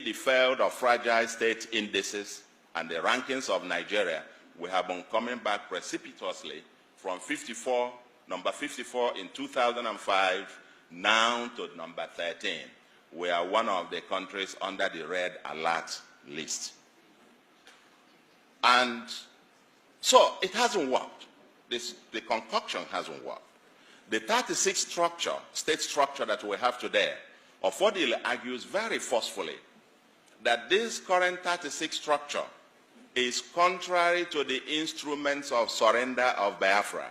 the failed or fragile state indices and the rankings of Nigeria, we have been coming back precipitously from number 54 in 2005, now to number 13. We are one of the countries under the red alert list. And so it hasn't worked. The concoction hasn't worked. The 36 state structure that we have today, Ofodile argues very forcefully that this current 36 structure is contrary to the instruments of surrender of Biafra,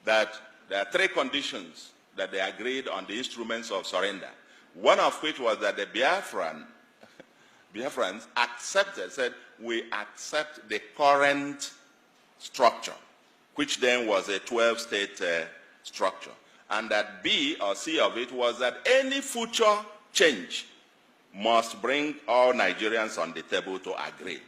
that there are three conditions that they agreed on the instruments of surrender, one of which was that the Biafrans accepted, said, we accept the current structure, which then was a 12-state structure. And that B or C of it was that any future change must bring all Nigerians on the table to agree.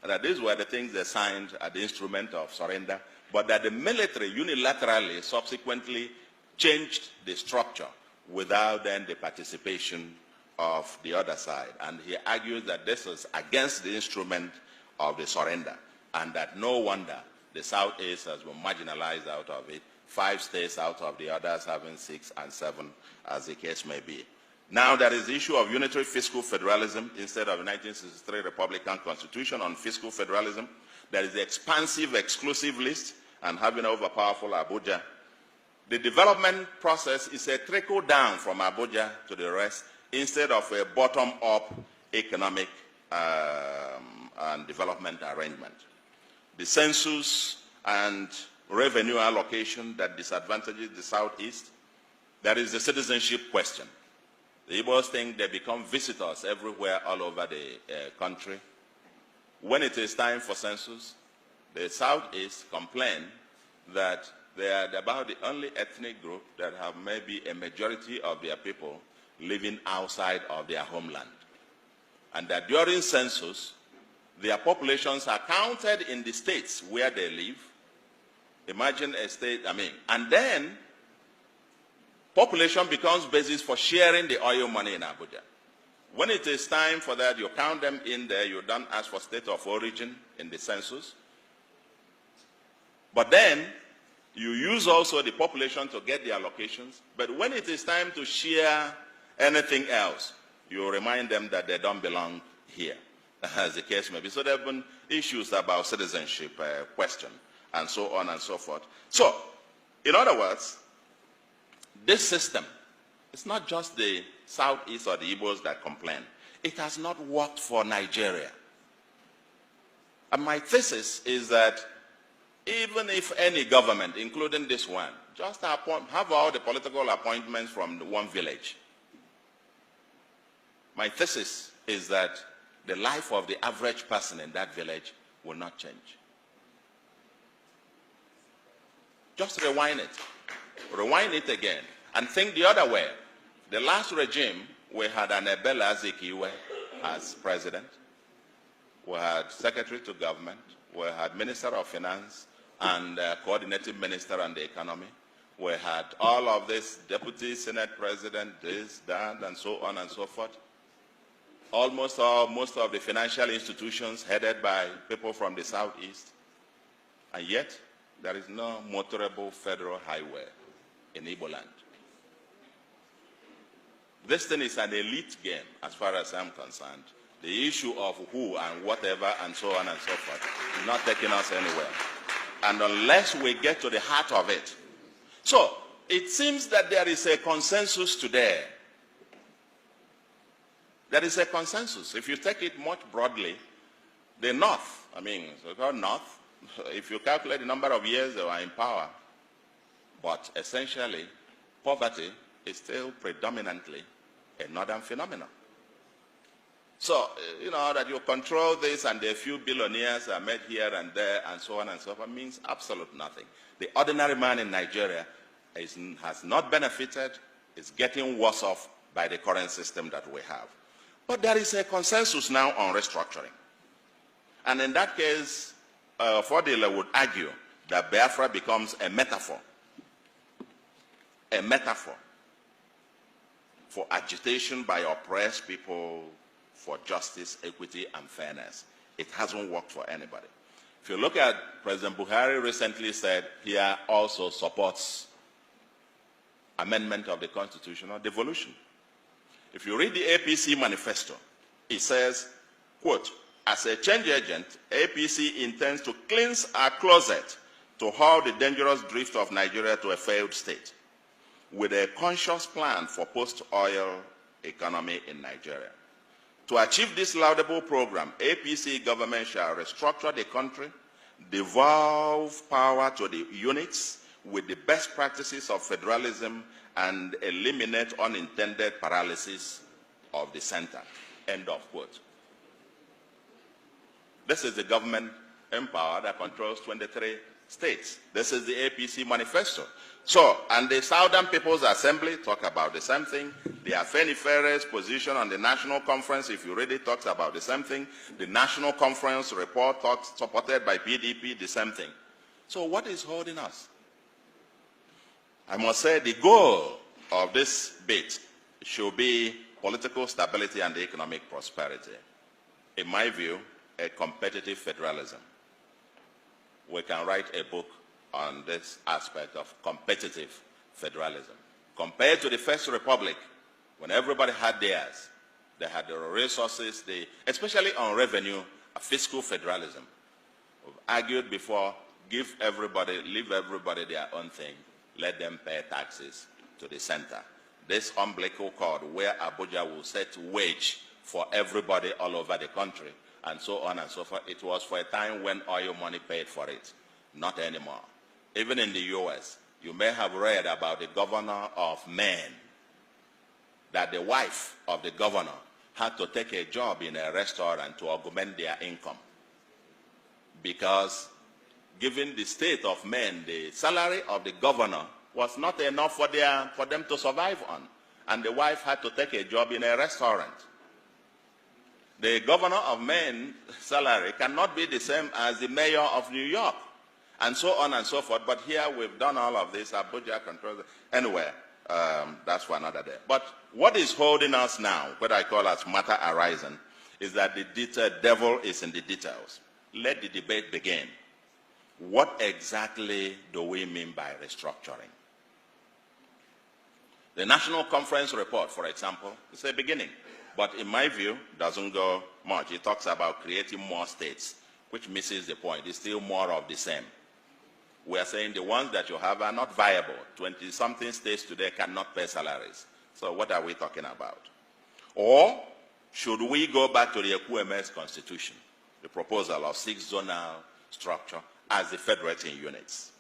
And that these were the things they signed at the instrument of surrender, but that the military unilaterally subsequently changed the structure without then the participation of the other side. And he argues that this is against the instrument of the surrender, and that no wonder the Southeast has been marginalized out of it, 5 states out of the others having 6 and 7, as the case may be. Now there is the issue of unitary fiscal federalism instead of the 1963 Republican Constitution on fiscal federalism. There is the expansive exclusive list and having overpowerful Abuja. The development process is a trickle down from Abuja to the rest instead of a bottom-up economic and development arrangement. The census and revenue allocation that disadvantages the Southeast. There is the citizenship question. The Igbos think they become visitors everywhere all over the country. When it is time for census, the Southeast complain that they are about the only ethnic group that have maybe a majority of their people living outside of their homeland. And that during census, their populations are counted in the states where they live. Imagine a state, and then population becomes basis for sharing the oil money in Abuja. When it is time for that, you count them in there, you don't ask for state of origin in the census. But then, you use also the population to get the allocations. But when it is time to share anything else, you remind them that they don't belong here, as the case may be. So there have been issues about citizenship question, and so on and so forth. So, in other words, this system, it's not just the Southeast or the Igbos that complain. It has not worked for Nigeria. And my thesis is that even if any government, including this one, just have all the political appointments from one village, my thesis is that the life of the average person in that village will not change. Just rewind it again, and think the other way. The last regime, we had an Ebele Azikiwe as president. We had secretary to government. We had minister of finance and coordinating minister on the economy. We had all of this, deputy senate president, this, that, and so on and so forth. Most of the financial institutions headed by people from the Southeast. And yet, there is no motorable federal highway in Igbo land. This thing is an elite game, as far as I'm concerned. The issue of who and whatever and so on and so forth is not taking us anywhere. And unless we get to the heart of it. So, it seems that there is a consensus today. There is a consensus. If you take it much broadly, the North, so-called North, if you calculate the number of years they were in power, but essentially, poverty is still predominantly a northern phenomenon. So, that you control this and a few billionaires are made here and there and so on and so forth means absolute nothing. The ordinary man in Nigeria has not benefited, is getting worse off by the current system that we have. But there is a consensus now on restructuring. And in that case, Fodile would argue that Biafra becomes a metaphor for agitation by oppressed people for justice, equity, and fairness. It hasn't worked for anybody. If you look at President Buhari recently said he also supports amendment of the constitutional devolution. If you read the APC manifesto, it says, quote, as a change agent, APC intends to cleanse our closet to halt the dangerous drift of Nigeria to a failed state with a conscious plan for post-oil economy in Nigeria. To achieve this laudable program, APC government shall restructure the country, devolve power to the units with the best practices of federalism, and eliminate unintended paralysis of the center. End of quote. This is the government in power that controls 23 states. This is the APC manifesto. So, and the Southern People's Assembly talk about the same thing. The Afenifere's position on the National Conference, if you read it, talks about the same thing. The National Conference report talks, supported by PDP, the same thing. So what is holding us? I must say the goal of this bit should be political stability and economic prosperity. In my view, a competitive federalism. We can write a book on this aspect of competitive federalism. Compared to the First Republic, when everybody had theirs, they had the resources, especially on revenue, a fiscal federalism. We've argued before, leave everybody their own thing, let them pay taxes to the center. This umbilical cord where Abuja will set wage for everybody all over the country, and so on and so forth. It was for a time when oil money paid for it, not anymore. Even in the US, you may have read about the governor of Maine, that the wife of the governor had to take a job in a restaurant to augment their income. Because given the state of Maine, the salary of the governor was not enough for them to survive on. And the wife had to take a job in a restaurant. The governor of Maine's salary cannot be the same as the mayor of New York, and so on and so forth. But here we've done all of this. Abuja controls it. Anyway, that's for another day. But what is holding us now, what I call as matter arising, is that the devil is in the details. Let the debate begin. What exactly do we mean by restructuring? The National Conference report, for example, is a beginning. But in my view, doesn't go much. It talks about creating more states, which misses the point. It's still more of the same. We are saying the ones that you have are not viable. 20-something states today cannot pay salaries. So what are we talking about? Or should we go back to the EQMS constitution, the proposal of 6 zonal structure as the federating units?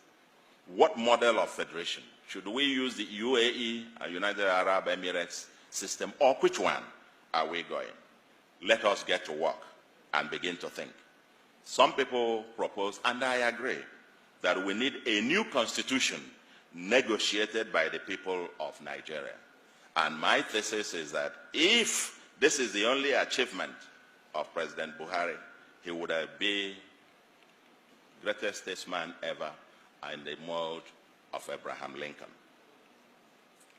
What model of federation? Should we use the UAE, United Arab Emirates system, or which one are we going? Let us get to work and begin to think. Some people propose, and I agree, that we need a new constitution negotiated by the people of Nigeria. And my thesis is that if this is the only achievement of President Buhari, he would be the greatest statesman ever in the mold of Abraham Lincoln.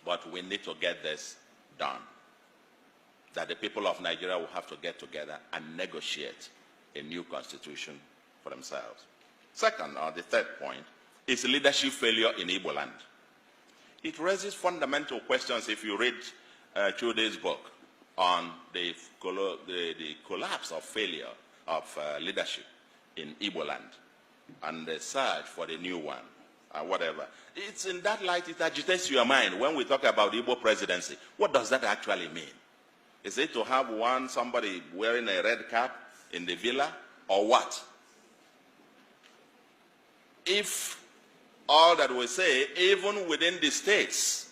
But we need to get this done. That the people of Nigeria will have to get together and negotiate a new constitution for themselves. Second, or the third point, is leadership failure in Igbo land. It raises fundamental questions if you read Chude's book on the collapse of failure of leadership in Igbo land and the search for the new one, whatever. It's in that light it agitates your mind when we talk about Igbo presidency. What does that actually mean? Is it to have somebody wearing a red cap in the villa, or what? If all that we say, even within the states,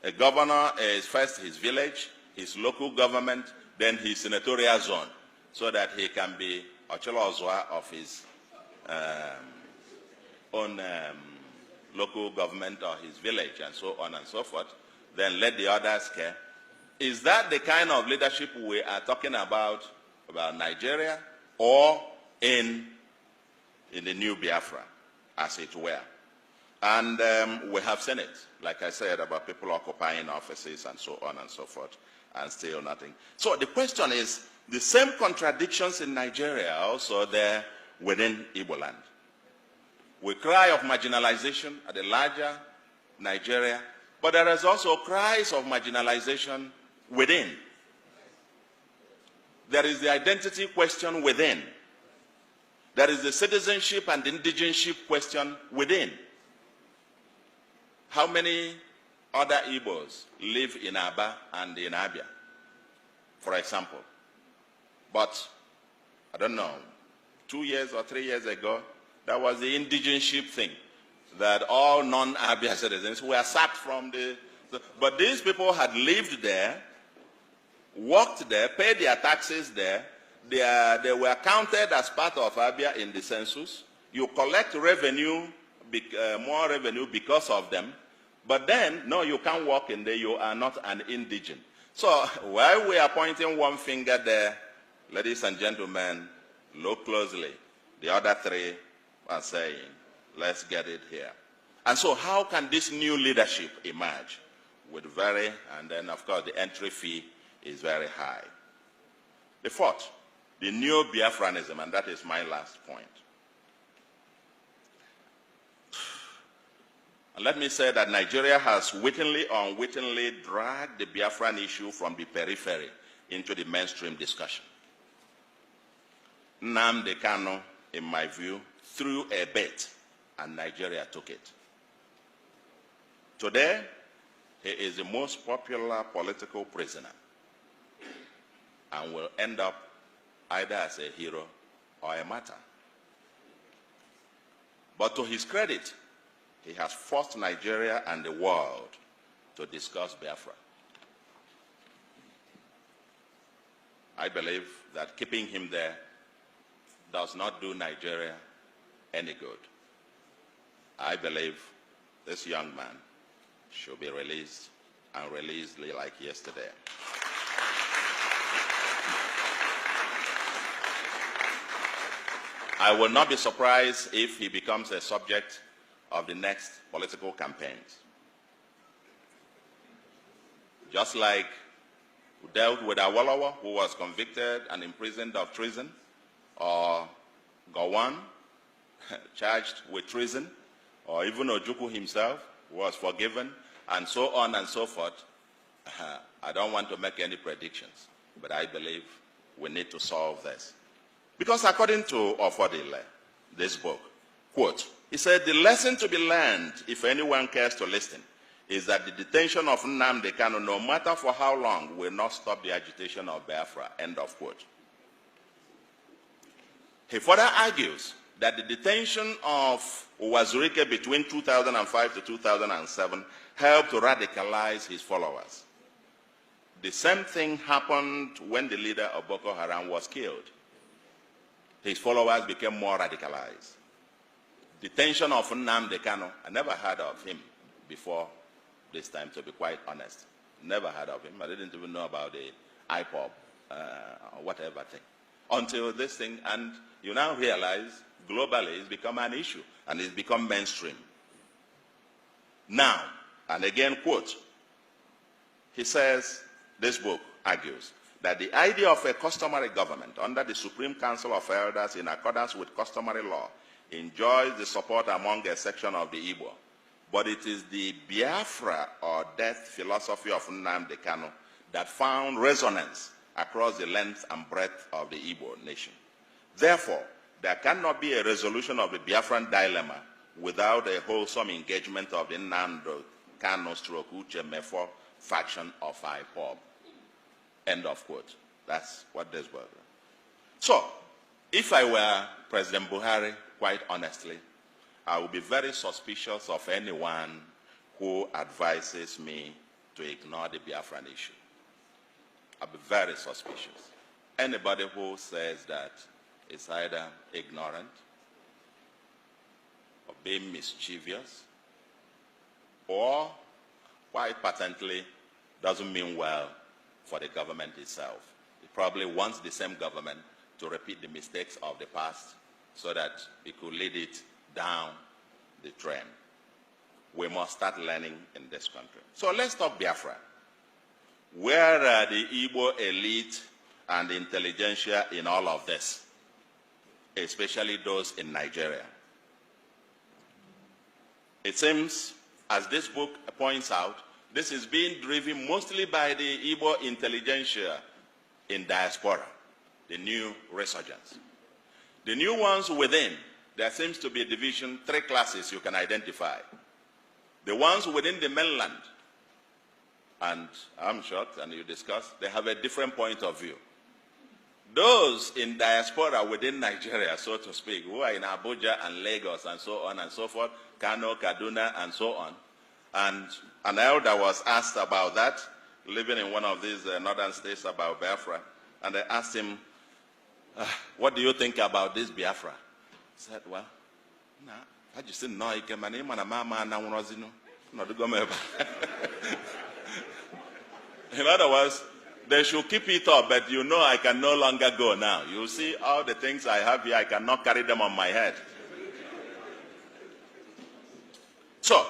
a governor is first his village, his local government, then his senatorial zone, so that he can be Ocholo Ozwa of his own local government or his village, and so on and so forth, then let the others care. Is that the kind of leadership we are talking about Nigeria, or in the new Biafra, as it were? And we have seen it, like I said, about people occupying offices and so on and so forth, and still nothing. So the question is, The same contradictions in Nigeria are also there within Igbo land. We cry of marginalization at the larger Nigeria, but there is also cries of marginalization within. There is the identity question within. There is the citizenship and indigenship question within. How many other Igbos live in Aba and in Abia, for example? But, I don't know, 2 years or 3 years ago, that was the indigenship thing, that all non-Abia citizens were sacked from but these people had lived there, worked there, paid their taxes there. They were counted as part of Abia in the census. You collect revenue, more revenue because of them. But then, no, you can't work in there. You are not an indigent. So while we are pointing one finger there, ladies and gentlemen, look closely. The other three are saying, let's get it here. And so how can this new leadership emerge? With and then of course the entry fee is very high. The fourth, the new Biafranism, and that is my last point. And let me say that Nigeria has wittingly or unwittingly dragged the Biafran issue from the periphery into the mainstream discussion. Nnamdi Kanu, in my view, threw a bait and Nigeria took it. Today, he is the most popular political prisoner and will end up either as a hero or a martyr. But to his credit, he has forced Nigeria and the world to discuss Biafra. I believe that keeping him there does not do Nigeria any good. I believe this young man should be released, and released like yesterday. I will not be surprised if he becomes a subject of the next political campaigns. Just like we dealt with Awolowo, who was convicted and imprisoned of treason, or Gowon, charged with treason, or even Ojukwu himself was forgiven, and so on and so forth. I don't want to make any predictions, but I believe we need to solve this. Because according to Ofodile, this book, quote, he said, the lesson to be learned, if anyone cares to listen, is that the detention of Nnamdi Kanu, no matter for how long, will not stop the agitation of Biafra, end of quote. He further argues that the detention of Uwazurike between 2005 to 2007 helped to radicalize his followers. The same thing happened when the leader of Boko Haram was killed. His followers became more radicalized. Detention of Nnamdi Kanu, I never heard of him before this time, to be quite honest. Never heard of him. I didn't even know about the IPOB or whatever thing. Until this thing, and you now realize globally it's become an issue and it's become mainstream. Now, and again, quote, he says, this book argues that the idea of a customary government under the Supreme Council of Elders in accordance with customary law enjoys the support among a section of the Igbo, but it is the Biafra or death philosophy of Nnamdi Kanu that found resonance across the length and breadth of the Igbo nation. Therefore, there cannot be a resolution of the Biafran dilemma without a wholesome engagement of the Nnamdi Kanu / Uche Mefo faction of IPOB. End of quote. That's what this was. So, if I were President Buhari, quite honestly, I would be very suspicious of anyone who advises me to ignore the Biafran issue. I'll be very suspicious. Anybody who says that is either ignorant or being mischievous or quite patently doesn't mean well for the government itself. It probably wants the same government to repeat the mistakes of the past so that it could lead it down the train. We must start learning in this country. So let's talk Biafra. Where are the Igbo elite and intelligentsia in all of this, especially those in Nigeria. It seems, as this book points out, this is being driven mostly by the Igbo intelligentsia in diaspora, the new resurgence. The new ones within, there seems to be a division, 3 classes you can identify. The ones within the mainland, and I'm shocked, and you discuss, they have a different point of view. Those in diaspora within Nigeria, so to speak, who are in Abuja and Lagos and so on and so forth, Kano, Kaduna, and so on. And an elder was asked about that, living in one of these northern states, about Biafra, and they asked him, what do you think about this Biafra? He said, well, nah, I just didn't know. In other words, they should keep it up, but you know I can no longer go now. You see all the things I have here, I cannot carry them on my head. So,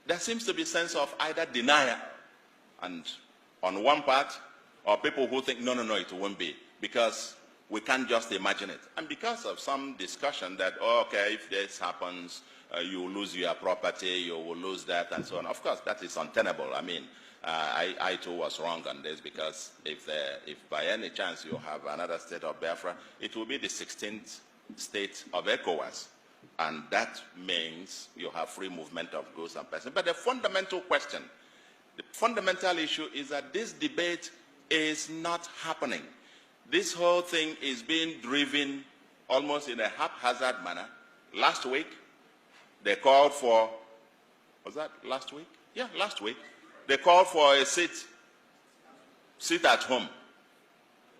there seems to be a sense of either denial, and on one part, or people who think, no, it won't be, because we can't just imagine it. And because of some discussion that, oh, okay, if this happens, you will lose your property, you will lose that, and so on. Of course, that is untenable. I mean, I too was wrong on this, because if by any chance you have another state of Biafra, it will be the 16th state of ECOWAS. And that means you have free movement of goods and persons. But the fundamental question, the fundamental issue is that this debate is not happening. This whole thing is being driven almost in a haphazard manner. Last week, they called for, was that last week? Yeah, last week. They called for a sit at home.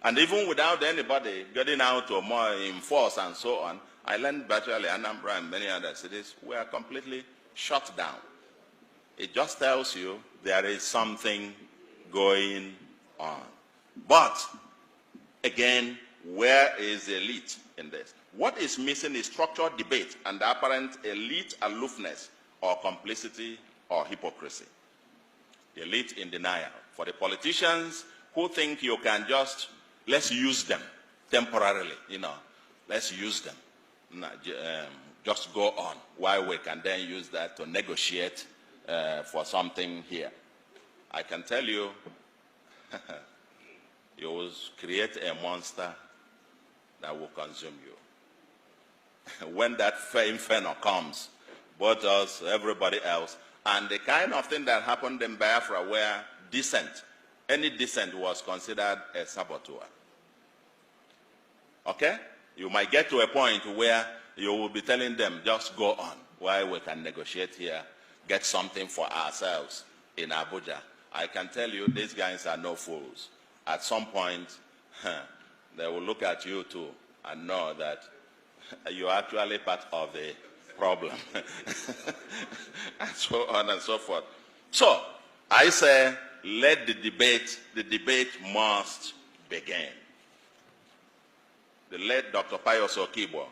And even without anybody getting out or more in force and so on, I learned virtually Anambra and many other cities were completely shut down. It just tells you there is something going on. But, again, where is the elite in this? What is missing is structured debate and the apparent elite aloofness or complicity or hypocrisy. The elite in denial. For the politicians who think you can just, let's use them temporarily, let's use them. Just go on, while we can then use that to negotiate for something here. I can tell you, you will create a monster that will consume you. When that inferno comes, both us, everybody else, and the kind of thing that happened in Biafra where dissent, any dissent was considered a saboteur. Okay? You might get to a point where you will be telling them, just go on, while we can negotiate here, get something for ourselves in Abuja. I can tell you, these guys are no fools. At some point, they will look at you too and know that you're actually part of the problem. And so on and so forth. So, I say, let the debate must begin. The late Dr. Pius Okibo,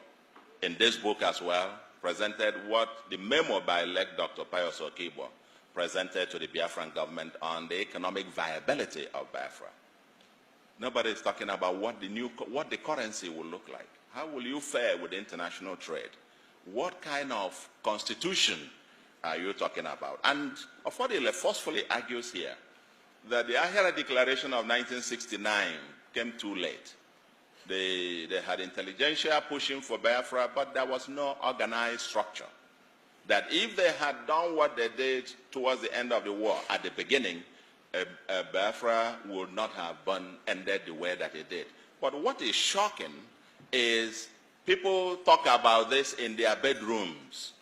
in this book as well, presented what the memo by late Dr. Pius Okibo presented to the Biafran government on the economic viability of Biafra. Nobody is talking about what the currency will look like. How will you fare with international trade? What kind of constitution are you talking about? And Affordile forcefully argues here that the Ahara Declaration of 1969 came too late. They had intelligentsia pushing for Biafra, but there was no organized structure. That if they had done what they did towards the end of the war at the beginning, Biafra would not have ended the way that it did. But what is shocking is people talk about this in their bedrooms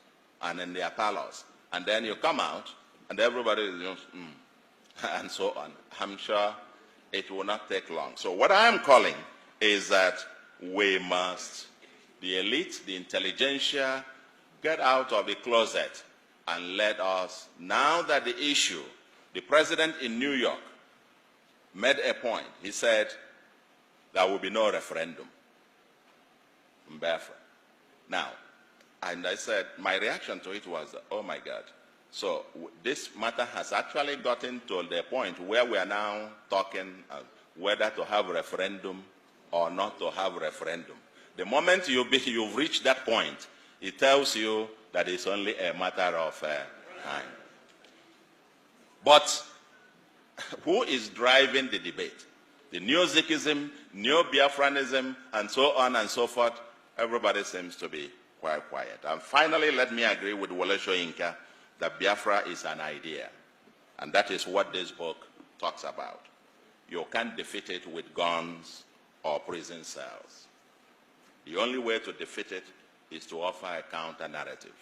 and in their parlors. And then you come out and everybody is just, and so on. I'm sure it will not take long. So what I am calling is that we must, the elite, the intelligentsia, get out of the closet and let us, now that the issue, the president in New York made a point. He said there will be no referendum in Biafra. Now, and I said, my reaction to it was, oh my God, So this matter has actually gotten to the point where we are now talking whether to have referendum or not to have referendum. The moment you've reached that point, it tells you that it's only a matter of time. But who is driving the debate? The New Sikhism, New Biafranism, and so on and so forth. Everybody seems to be quite quiet. And finally, let me agree with Wole Soyinka that Biafra is an idea. And that is what this book talks about. You can't defeat it with guns or prison cells. The only way to defeat it is to offer a counter-narrative.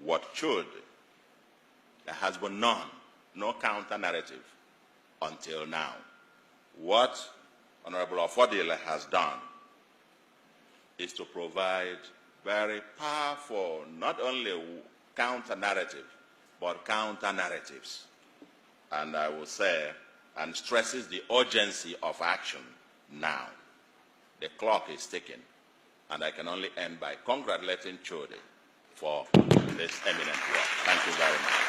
There has been none, no counter-narrative until now. What Honorable Ofodile has done is to provide very powerful, not only counter-narrative, but counter-narratives. And I will say, and stresses the urgency of action now. The clock is ticking, and I can only end by congratulating Chode for this eminent work. Thank you very much.